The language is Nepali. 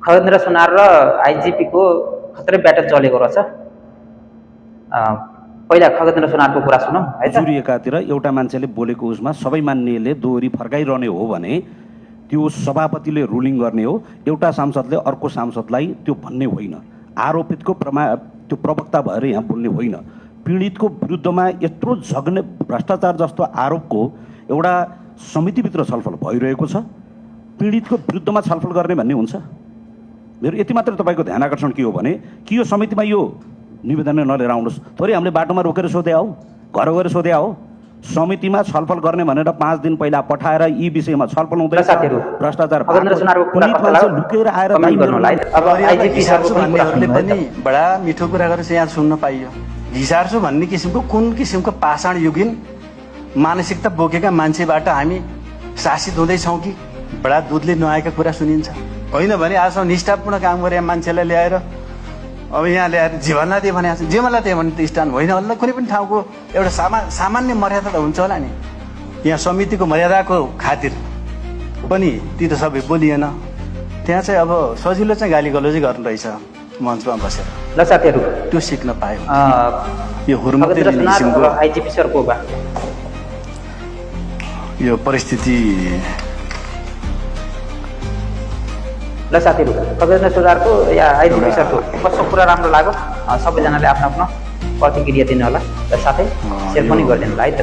खगेन्द्र सुनार र आइजिपी को खतरे ब्याटल चलेको रहेछ। पहिला खगेन्द्र सुनारको कुरा सुनौँ है त। जुरिएकातिर एउटा मान्छेले बोलेको उसमा सबै मान्नेले दोहोरी फर्काइरहने हो भने त्यो सभापतिले रुलिङ गर्ने हो। एउटा सांसदले अर्को सांसदलाई त्यो भन्ने होइन। आरोपितको त्यो प्रवक्ता भएर यहाँ बोल्ने होइन। पीडितको विरुद्धमा यत्रो झग्ने भ्रष्टाचार जस्तो आरोपको एउटा समितिभित्र छलफल भइरहेको छ। पीडितको विरुद्धमा छलफल गर्ने भन्ने हुन्छ? मेरो यति मात्र तपाईँको ध्यान आकर्षण के हो भने कि यो समितिमा यो निवेदन नलिएर आउनुहोस्। थोरै हामीले बाटोमा रोकेर सोधे हो, घर गएर सोधे हो। समितिमा छलफल गर्ने भनेर 5 दिन पहिला पठाएर यी विषयमा छलफल हुँदैन। भ्रष्टाचार लुकेर आएर अब आइजिपी भन्नेहरूले पनि बडा मिठो कुरा गरेर यहाँ सुन्न पाइयो। घिसार्छु भन्ने किसिमको कुन किसिमको पाषाण युगिन मानसिकता बोकेका मान्छेबाट हामी शासित हुँदैछौँ कि बडा दुधले नुहाएका कुरा सुनिन्छ। होइन भने आजसम्म निष्ठापूर्ण काम गरे मान्छेलाई ल्याएर अब यहाँ ल्याएर जीवनलाई दिए भने जीवनलाई दिए भने त स्ट्यान्ड होइन होला। कुनै पनि ठाउँको एउटा सामान्य मर्यादा त हुन्छ होला नि। यहाँ समितिको मर्यादाको खातिर पनि ती त सबै बोलिएन। त्यहाँ चाहिँ अब सजिलो चाहिँ गाली गलोजै गर्नु रहेछ मञ्चमा बसेर। ल साथीहरू त्यो सिक्न पायो। यो हुर्मुते किसिमको आइजिपी सरको यो परिस्थिति। ल साथीहरू खगेन्द्र सुनारको या आइजिपी सरको कस्तो कुरा राम्रो लाग्यो सबैजनाले आफ्नो आफ्नो प्रतिक्रिया दिनु होला र साथै सेयर पनि गरिदिनु होला है त।